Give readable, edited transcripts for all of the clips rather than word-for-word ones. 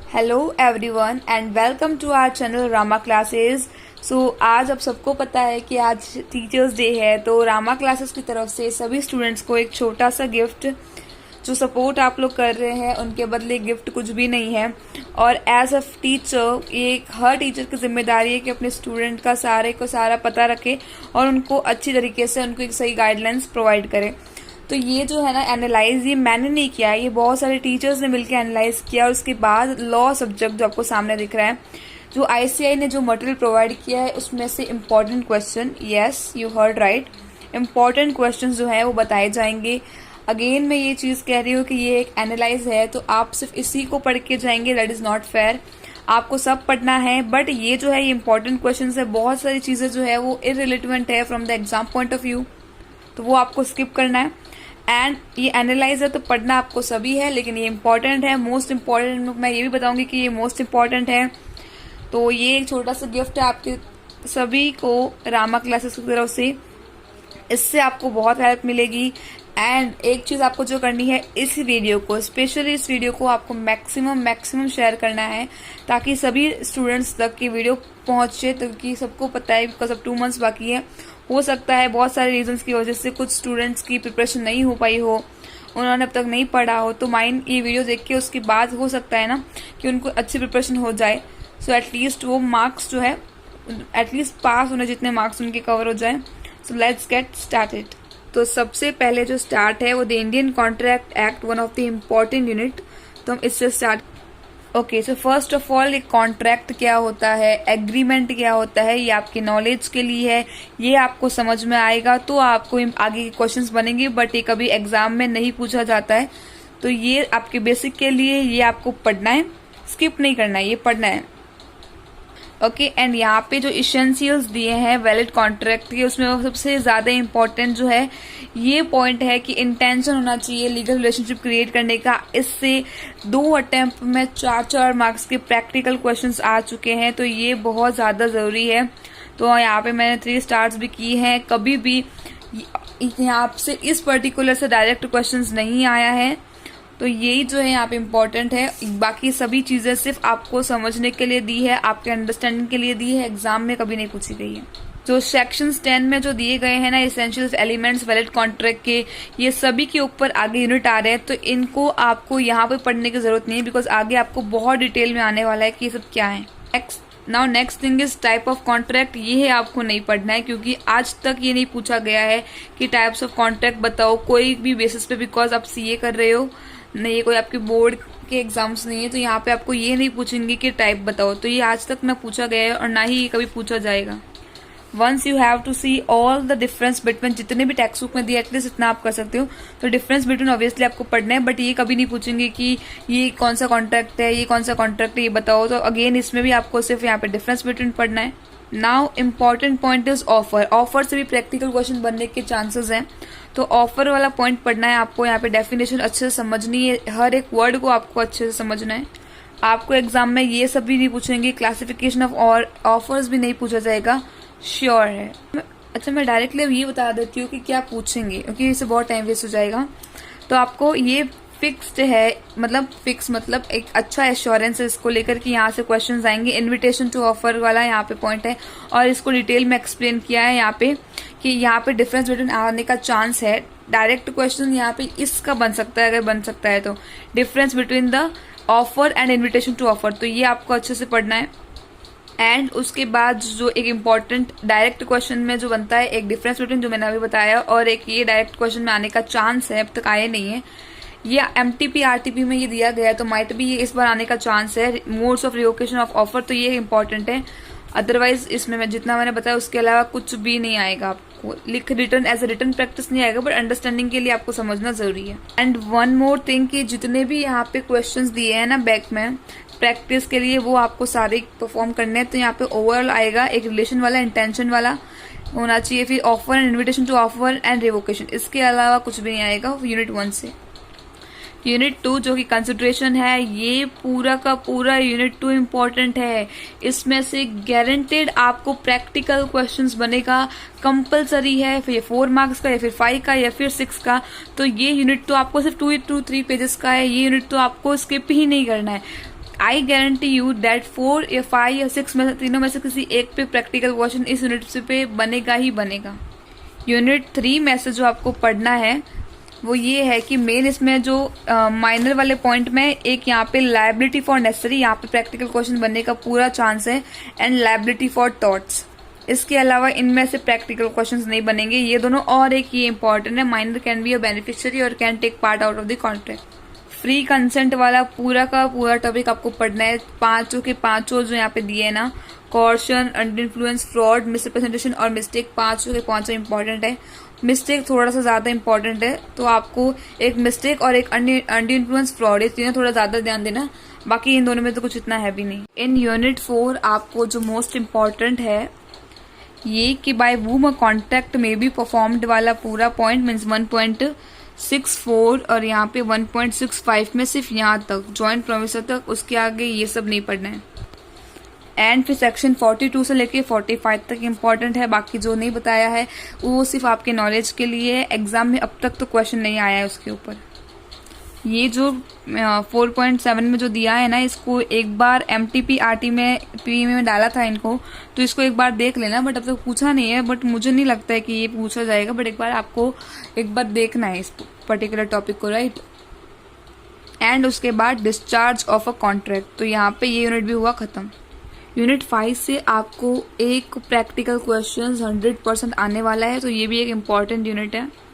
Hello everyone and welcome to our channel Rama classes. आज आप सबको पता है कि आज टीचर्स डे है, तो रामा क्लासेस की तरफ से सभी स्टूडेंट्स को एक छोटा सा गिफ्ट, जो सपोर्ट आप लोग कर रहे हैं उनके बदले गिफ्ट कुछ भी नहीं है। और एज अ टीचर ये हर टीचर की जिम्मेदारी है कि अपने स्टूडेंट का सारा पता रखे और उनको अच्छी तरीके से उनको एक सही गाइडलाइंस प्रोवाइड करे। तो ये जो है ना एनालाइज, ये मैंने नहीं किया, ये बहुत सारे टीचर्स ने मिलकर एनालाइज किया। और उसके बाद लॉ सब्जेक्ट जो आपको सामने दिख रहा है, जो आईसीआई ने जो मटेरियल प्रोवाइड किया है उसमें से important question, yes you heard right, important question जो है वो बताए जाएंगे। अगेन मैं ये चीज़ कह रही हूँ कि ये एक एनालाइज है, तो आप सिर्फ इसी को पढ़ के जाएंगे, दैट इज़ नॉट फेयर। आपको सब पढ़ना है, बट ये जो है ये इंपॉर्टेंट क्वेश्चन है। बहुत सारी चीज़ें जो है वो इररिलेवेंट है from the exam point of view, तो वो आपको स्किप करना है। एंड ये एनालाइज है तो पढ़ना आपको सभी है, लेकिन ये इंपॉर्टेंट है, मोस्ट इम्पॉर्टेंट। मैं ये भी बताऊंगी कि ये मोस्ट इम्पॉर्टेंट है। तो ये एक छोटा सा गिफ्ट है आपके सभी को रामा क्लासेस की तरफ से, इससे आपको बहुत हेल्प मिलेगी। एंड एक चीज़ आपको जो करनी है, इस वीडियो को, स्पेशली इस वीडियो को आपको मैक्सिमम शेयर करना है, ताकि सभी स्टूडेंट्स तक की वीडियो पहुंचे। क्योंकि सबको पता है बिकॉज अब 2 मंथ्स बाकी है, हो सकता है बहुत सारे रीजंस की वजह से कुछ स्टूडेंट्स की प्रिपरेशन नहीं हो पाई हो, उन्होंने अब तक नहीं पढ़ा हो, तो माइंड ये वीडियो देख के उसके बाद हो सकता है ना कि उनको अच्छी प्रिपरेशन हो जाए। सो एटलीस्ट वो मार्क्स जो है, एटलीस्ट पास होने जितने मार्क्स उनके कवर हो जाए। So let's get started. तो सबसे पहले जो स्टार्ट है वो the Indian contract act, one of the important unit, तो हम इससे start. Okay, so first of all एक कॉन्ट्रैक्ट क्या होता है, एग्रीमेंट क्या होता है, ये आपकी नॉलेज के लिए है, ये आपको समझ में आएगा तो आपको आगे के क्वेश्चंस बनेंगे, बट ये कभी एग्जाम में नहीं पूछा जाता है। तो ये आपके बेसिक के लिए, ये आपको पढ़ना है, स्किप नहीं करना है, ये पढ़ना है। ओके, एंड यहाँ पे जो इसेंशियल्स दिए हैं वैलिड कॉन्ट्रैक्ट के, उसमें सबसे ज्यादा इम्पोर्टेंट जो है ये पॉइंट है कि इंटेंशन होना चाहिए लीगल रिलेशनशिप क्रिएट करने का। इससे 2 अटेम्प्ट में 4-4 मार्क्स के प्रैक्टिकल क्वेश्चंस आ चुके हैं, तो ये बहुत ज्यादा जरूरी है। तो यहाँ पे मैंने 3 स्टार्स भी की हैं। कभी भी यहाँ से इस पर्टिकुलर से डायरेक्ट क्वेश्चंस नहीं आया है, तो यही जो है यहाँ पे इम्पोर्टेंट है। बाकी सभी चीजें सिर्फ आपको समझने के लिए दी है, आपके अंडरस्टैंडिंग के लिए दी है, एग्जाम में कभी नहीं पूछी गई है। जो सेक्शन 10 में जो दिए गए हैं ना एसेंशियल एलिमेंट्स वैलिड कॉन्ट्रैक्ट के, ये सभी के ऊपर आगे यूनिट आ रहे हैं, तो इनको आपको यहाँ पे पढ़ने की जरूरत नहीं है, बिकॉज आगे आपको बहुत डिटेल में आने वाला है कि ये सब क्या है। Next thing is type of contract. ये है आपको नहीं पढ़ना है, क्योंकि आज तक ये नहीं पूछा गया है कि टाइप्स ऑफ कॉन्ट्रैक्ट बताओ कोई भी बेसिस पे, बिकॉज आप सीए कर रहे हो, नहीं ये कोई आपके बोर्ड के एग्जाम्स नहीं है, तो यहाँ पे आपको ये नहीं पूछेंगे कि टाइप बताओ। तो ये आज तक ना पूछा गया है और ना ही ये कभी पूछा जाएगा। Once you have to see all the difference between, जितने भी टेक्स्ट बुक में दिए एटलीस्ट इतना आप कर सकते हो। तो डिफरेंस बिटवीन ऑब्वियसली आपको पढ़ना है, बट ये कभी नहीं पूछेंगे कि ये कौन सा कॉन्ट्रैक्ट है, ये कौन सा कॉन्ट्रैक्ट है, ये बताओ। तो अगेन इसमें भी आपको सिर्फ यहाँ पे डिफरेंस बिटवीन पढ़ना है। Now important point is offer. Offer से भी प्रैक्टिकल क्वेश्चन बनने के चांसेस हैं, तो ऑफर वाला पॉइंट पढ़ना है आपको। यहाँ पे डेफिनेशन अच्छे से समझनी है, हर एक वर्ड को आपको अच्छे से समझना है। आपको एग्जाम में ये सब भी नहीं पूछेंगे, क्लासिफिकेशन ऑफ ऑफर्स भी नहीं पूछा जाएगा, श्योर है। अच्छा, मैं डायरेक्टली अब ये बता देती हूँ कि क्या पूछेंगे, क्योंकि इससे बहुत टाइम वेस्ट हो जाएगा। तो आपको ये फिक्स्ड है, मतलब फिक्स मतलब एक अच्छा एश्योरेंस है इसको लेकर कि यहाँ से क्वेश्चंस आएंगे। इनविटेशन टू ऑफर वाला यहाँ पे पॉइंट है, और इसको डिटेल में एक्सप्लेन किया है यहाँ पे कि यहाँ पे डिफरेंस बिटवीन आने का चांस है। डायरेक्ट क्वेश्चन यहाँ पे इसका बन सकता है, अगर बन सकता है तो, difference between the offer and invitation to offer, तो ये आपको अच्छे से पढ़ना है। एंड उसके बाद जो एक इम्पॉर्टेंट डायरेक्ट क्वेश्चन में जो बनता है, एक डिफरेंस बिटवीन जो मैंने अभी बताया, और एक ये डायरेक्ट क्वेश्चन में आने का चांस है, अब तक आए नहीं है। ये एमटीपी आरटीपी में ये दिया गया है, तो माइट भी ये इस बार आने का चांस है। Modes of revocation of offer, तो ये इम्पोर्टेंट है। अदरवाइज इसमें मैं जितना मैंने बताया उसके अलावा कुछ भी नहीं आएगा आपको। Return as a return practice नहीं आएगा, बट अंडरस्टैंडिंग के लिए आपको समझना जरूरी है। एंड वन मोर थिंग कि जितने भी यहाँ पे क्वेश्चंस दिए हैं ना बैक में प्रैक्टिस के लिए, वो आपको सारे परफॉर्म करने हैं। तो यहाँ पे ओवरऑल आएगा एक रिलेशन वाला, इंटेंशन वाला होना चाहिए, फिर offer and invitation to offer and revocation, इसके अलावा कुछ भी नहीं आएगा यूनिट 1 से। यूनिट 2 जो कि कंसिडरेशन है, ये पूरा का पूरा यूनिट 2 इम्पोर्टेंट है। इसमें से गारंटेड आपको प्रैक्टिकल क्वेश्चंस बनेगा, कंपलसरी है, फिर 4 मार्क्स का या फिर 5 का या फिर 6 का। तो ये यूनिट तो आपको सिर्फ 2 to 3 पेजेस का है, ये यूनिट तो आपको स्किप ही नहीं करना है। आई गारंटी यू दैट 4 या 5 या 6 में से तीनों में से किसी एक पे प्रैक्टिकल क्वेश्चन इस यूनिट पे बनेगा ही बनेगा। यूनिट 3 में से जो आपको पढ़ना है वो ये है कि मेन इसमें जो माइनर वाले पॉइंट में एक यहाँ पे लायबिलिटी फॉर नेसेसरी, यहाँ पे प्रैक्टिकल क्वेश्चन बनने का पूरा चांस है, एंड लायबिलिटी फॉर थॉट्स। इसके अलावा इनमें से प्रैक्टिकल क्वेश्चंस नहीं बनेंगे ये दोनों, और एक ये इंपॉर्टेंट है, minor can be a beneficiary और can take part out of the contract. Free consent वाला पूरा का पूरा टॉपिक आपको पढ़ना है, पांचों के पांचों जो यहाँ पे दिए है ना, कॉर्शन, अंडर इन्फ्लुएंस, फ्रॉड, मिसरिप्रेजेंटेशन और मिस्टेक, पांचों के पांचों इंपॉर्टेंट है। मिस्टेक थोड़ा सा ज्यादा इंपॉर्टेंट है, तो आपको एक मिस्टेक और एक अंडर इन्फ्लुएंस, फ्रॉड, ये तीनों थोड़ा ज्यादा ध्यान देना, बाकी इन दोनों में तो कुछ इतना है भी नहीं। इन यूनिट 4 आपको जो मोस्ट इम्पॉर्टेंट है ये कि बाय वूम अ कॉन्ट्रैक्ट में बी परफॉर्म्ड वाला पूरा पॉइंट मीन्स 1.64 और यहाँ पे 1.65 में सिर्फ यहाँ तक जॉइंट प्रोमिसर तक, उसके आगे ये सब नहीं पढ़ना है। एंड फिर सेक्शन 42 से लेके 45 तक इम्पॉर्टेंट है, बाकी जो नहीं बताया है वो सिर्फ आपके नॉलेज के लिए, एग्जाम में अब तक तो क्वेश्चन नहीं आया है उसके ऊपर। ये जो 4.7 में जो दिया है ना, इसको एक बार MTP-RT में PV में डाला था इनको, तो इसको एक बार देख लेना, बट अब तक पूछा नहीं है, बट मुझे नहीं लगता है कि ये पूछा जाएगा, बट एक बार आपको एक बार देखना है इस पर्टिकुलर टॉपिक को, राइट। एंड उसके बाद डिस्चार्ज ऑफ अ कॉन्ट्रैक्ट, तो यहाँ पे ये यूनिट भी हुआ खत्म। यूनिट 5 से आपको एक प्रैक्टिकल क्वेश्चन 100% आने वाला है, तो ये भी एक इम्पॉर्टेंट यूनिट है।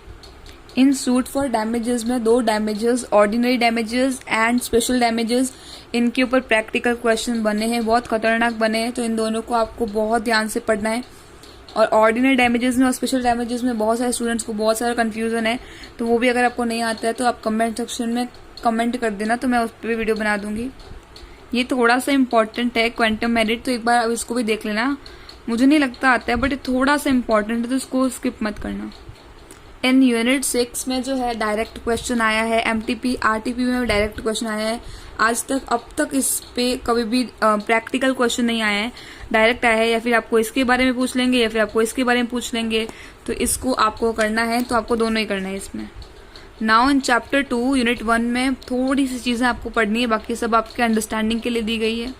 इन सूट फॉर डैमेजेस में 2 damages, ordinary damages and special damages, इनके ऊपर प्रैक्टिकल क्वेश्चन बने हैं, बहुत खतरनाक बने हैं, तो इन दोनों को आपको बहुत ध्यान से पढ़ना है। और ऑर्डिनरी डैमेजेस में और स्पेशल डैमेजेस में बहुत सारे स्टूडेंट्स को बहुत सारा कंफ्यूजन है, तो वो भी अगर आपको नहीं आता है तो आप कमेंट सेक्शन में कमेंट कर देना, तो मैं उस पर भी वीडियो बना दूंगी। ये थोड़ा सा इम्पॉर्टेंट है, क्वांटम मेरिट, तो एक बार अब इसको भी देख लेना। मुझे नहीं लगता आता है, बट ये थोड़ा सा इम्पॉर्टेंट है, तो इसको स्किप मत करना। इन यूनिट 6 में जो है डायरेक्ट क्वेश्चन आया है, MTP-RTP में डायरेक्ट क्वेश्चन आया है। आज तक अब तक इस पे कभी भी प्रैक्टिकल क्वेश्चन नहीं आया है, डायरेक्ट आया है, या फिर आपको इसके बारे में पूछ लेंगे या फिर आपको इसके बारे में पूछ लेंगे, तो इसको आपको करना है, तो आपको दोनों ही करना है इसमें। नाउ इन चैप्टर 2 यूनिट 1 में थोड़ी सी चीजें आपको पढ़नी है, बाकी सब आपके अंडरस्टैंडिंग के लिए दी गई है।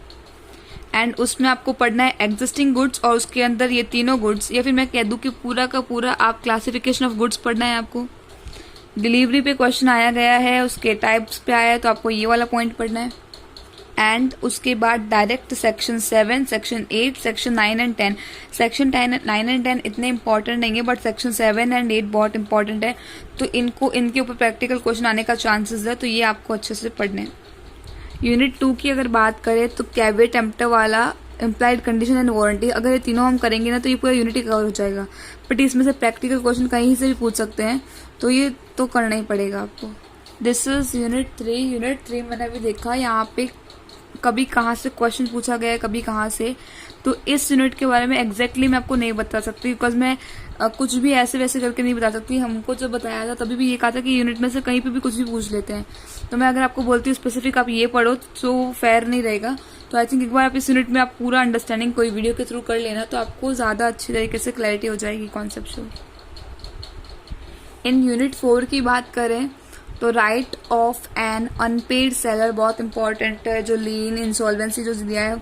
एंड उसमें आपको पढ़ना है एग्जिस्टिंग गुड्स, और उसके अंदर ये तीनों गुड्स, या फिर मैं कह दूं कि पूरा का पूरा आप क्लासिफिकेशन ऑफ गुड्स पढ़ना है आपको। डिलीवरी पे क्वेश्चन आया गया है, उसके टाइप्स पे आया है, तो आपको ये वाला पॉइंट पढ़ना है। एंड उसके बाद direct section 7, section 8, section 9 and 10। Section 9 and 10 इतने इंपॉर्टेंट नहीं है, बट सेक्शन 7 एंड 8 बहुत इंपॉर्टेंट है, तो इनके ऊपर प्रैक्टिकल क्वेश्चन आने का चांसेस है, तो ये आपको अच्छे से पढ़ने हैं। यूनिट 2 की अगर बात करें तो कैवेट एम्प्टर वाला, इम्प्लाइड कंडीशन एंड वारंटी, अगर ये तीनों हम करेंगे ना तो ये पूरा यूनिट ही कवर हो जाएगा, बट इसमें से प्रैक्टिकल क्वेश्चन कहीं से भी पूछ सकते हैं, तो ये तो करना ही पड़ेगा आपको। This is unit 3। यूनिट 3 मैंने अभी देखा, यहाँ पे कभी कहाँ से क्वेश्चन पूछा गया है, कभी कहाँ से, तो इस यूनिट के बारे में एग्जैक्टली मैं आपको नहीं बता सकती, बिकॉज मैं कुछ भी ऐसे वैसे करके नहीं बता सकती। हमको जब बताया था तभी भी ये कहा था कि यूनिट में से कहीं पे भी कुछ भी पूछ लेते हैं, तो मैं अगर आपको बोलती हूँ स्पेसिफिक आप ये पढ़ो तो फेयर नहीं रहेगा। तो आई थिंक एक बार आप इस यूनिट में आप पूरा अंडरस्टैंडिंग कोई वीडियो के थ्रू कर लेना, तो आपको ज्यादा अच्छी तरीके से क्लैरिटी हो जाएगी कॉन्सेप्चुअल। इन यूनिट 4 की बात करें तो right of an unpaid seller बहुत इंपॉर्टेंट है, जो लीन इंसॉल्वेंसी जो दिया है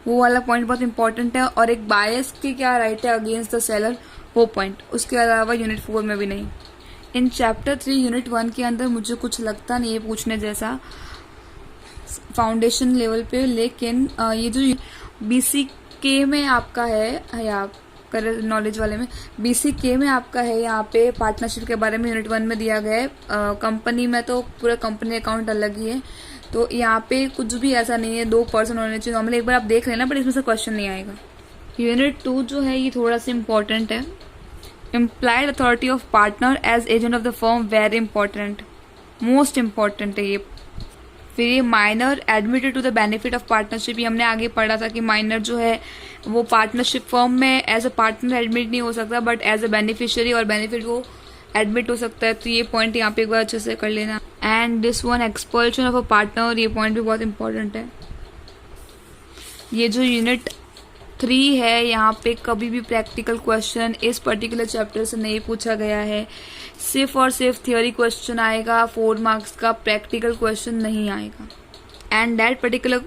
वो वाला पॉइंट बहुत इंपॉर्टेंट है, और एक बायस की क्या राइट है अगेंस्ट द सेलर, वो पॉइंट, उसके अलावा यूनिट 4 में भी नहीं। इन चैप्टर 3 यूनिट 1 के अंदर मुझे कुछ लगता नहीं है पूछने जैसा फाउंडेशन लेवल पे, लेकिन ये जो BCK में आपका है, या नॉलेज वाले में BCK में आपका है, यहाँ पे पार्टनरशिप के बारे में यूनिट 1 में दिया गया है। कंपनी में तो पूरा कंपनी अकाउंट अलग ही है, तो यहाँ पे कुछ भी ऐसा नहीं है 2 पर्सन होने चाहिए नॉर्मली, एक बार आप देख लेना, बट इसमें से क्वेश्चन नहीं आएगा। यूनिट 2 जो है ये थोड़ा सा इम्पोर्टेंट है। Implied authority of partner as agent of the firm, very important, most important है ये। फिर ये minor admitted to the benefit of partnership, ये हमने आगे पढ़ा था कि माइनर जो है वो पार्टनरशिप फर्म में एज अ पार्टनर एडमिट नहीं हो सकता, बट एज अ बेनिफिशियरी और बेनिफिट वो एडमिट हो सकता है, तो ये पॉइंट यहाँ पे एक बार अच्छे से कर लेना। And this one expulsion of a partner, ये पॉइंट भी बहुत इंपॉर्टेंट है। ये जो यूनिट 3 है यहाँ पे कभी भी प्रैक्टिकल क्वेश्चन इस पर्टिकुलर चैप्टर से नहीं पूछा गया है, सिर्फ और सिर्फ थियोरी क्वेश्चन आएगा, 4 मार्क्स का प्रैक्टिकल क्वेश्चन नहीं आएगा। And that particular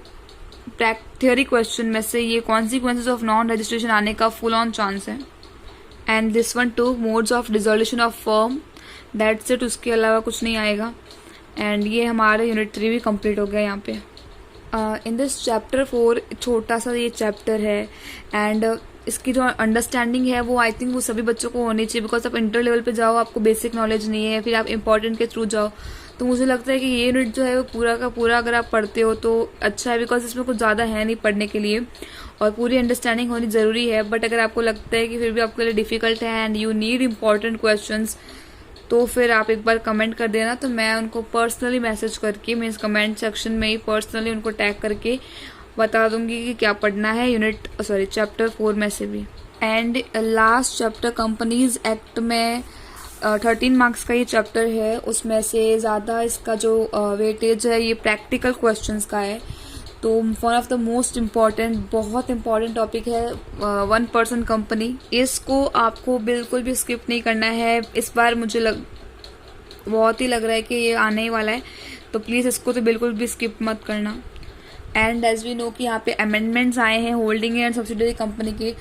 theory question में से ये कॉन्सिक्वेंसेज ऑफ नॉन रजिस्ट्रेशन आने का फुल ऑन चांस है। And this one two modes of dissolution of firm, that's it, उसके अलावा कुछ नहीं आएगा। एंड ये हमारा यूनिट 3 भी कंप्लीट हो गया यहाँ पे। इन दिस चैप्टर 4 छोटा सा ये चैप्टर है एंड इसकी जो अंडरस्टैंडिंग है वो आई थिंक वो सभी बच्चों को होनी चाहिए, बिकॉज आप इंटर लेवल पे जाओ, आपको बेसिक नॉलेज नहीं है, फिर आप इंपॉर्टेंट के थ्रू जाओ, तो मुझे लगता है कि ये यूनिट जो है वो पूरा का पूरा अगर आप पढ़ते हो तो अच्छा है, बिकॉज इसमें कुछ ज़्यादा है नहीं पढ़ने के लिए और पूरी अंडरस्टैंडिंग होनी ज़रूरी है। बट अगर आपको लगता है कि फिर भी आपके लिए डिफिकल्ट है and you need important questions, तो फिर आप एक बार कमेंट कर देना, तो मैं उनको पर्सनली मैसेज करके मीन्स कमेंट सेक्शन में ही पर्सनली उनको टैग करके बता दूंगी कि क्या पढ़ना है चैप्टर 4 में से भी। And last chapter companies act में 13 मार्क्स का ये चैप्टर है, उसमें से ज़्यादा इसका जो वेटेज है ये प्रैक्टिकल क्वेश्चंस का है। तो one of the most important, बहुत इम्पॉर्टेंट टॉपिक है 1 पर्सन कंपनी। इसको आपको बिल्कुल भी स्किप नहीं करना है। इस बार मुझे बहुत ही लग रहा है कि ये आने ही वाला है, तो प्लीज़ इसको तो बिल्कुल भी स्किप मत करना। एंड एज वी नो कि यहाँ पे अमेंडमेंट्स आए हैं होल्डिंग एंड सब्सिडरी कंपनी के,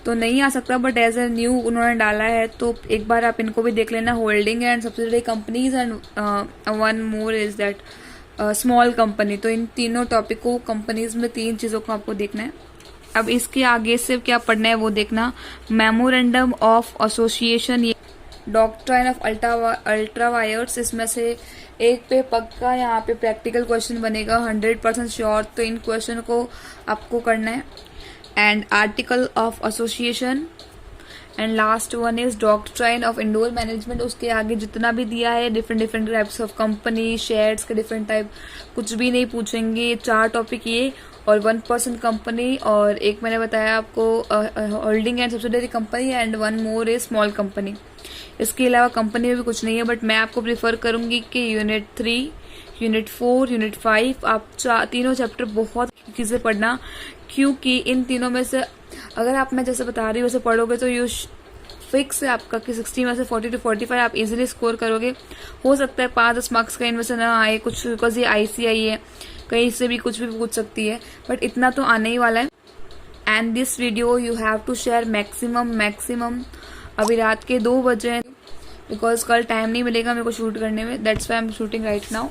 तो नहीं आ सकता, बट एज ए न्यू उन्होंने डाला है, तो एक बार आप इनको भी देख लेना, holding and subsidiary companies and one more is that small company. तो इन तीनों टॉपिक को, कंपनीज में 3 चीज़ों को आपको देखना है। अब इसके आगे से क्या पढ़ना है वो देखना। Memorandum of association, doctrine of ultra vires, इसमें से एक पे पक्का यहाँ पे प्रैक्टिकल क्वेश्चन बनेगा 100% श्योर, तो इन क्वेश्चन को आपको करना है। And article of association and last one is doctrine of indoor management. उसके आगे जितना भी दिया है different types of company, shares के डिफरेंट टाइप, कुछ भी नहीं पूछेंगे। 4 टॉपिक ये और 1 पर्सन कंपनी, और एक मैंने बताया आपको holding and subsidiary company, and 1 more is small company. इसके अलावा कंपनी में भी कुछ नहीं है, बट मैं आपको प्रीफर करूंगी कि यूनिट 3, यूनिट 4, यूनिट 5 आप तीनों चैप्टर बहुत चीज़ें पढ़ना, क्योंकि इन तीनों में से अगर आप मैं जैसे बता रही हूँ वैसे पढ़ोगे तो यू फिक्स है आपका कि 60 में से 40 to 45 आप इजीली स्कोर करोगे। हो सकता है 5-10 मार्क्स का इनमें से ना आए कुछ, बिकॉज ये ICI है, कहीं से भी कुछ भी पूछ सकती है, बट इतना तो आने ही वाला है। And this video you have to share maximum. अभी रात के 2 बजे, बिकॉज कल टाइम नहीं मिलेगा मेरे को शूट करने में, that's why I am shooting right now.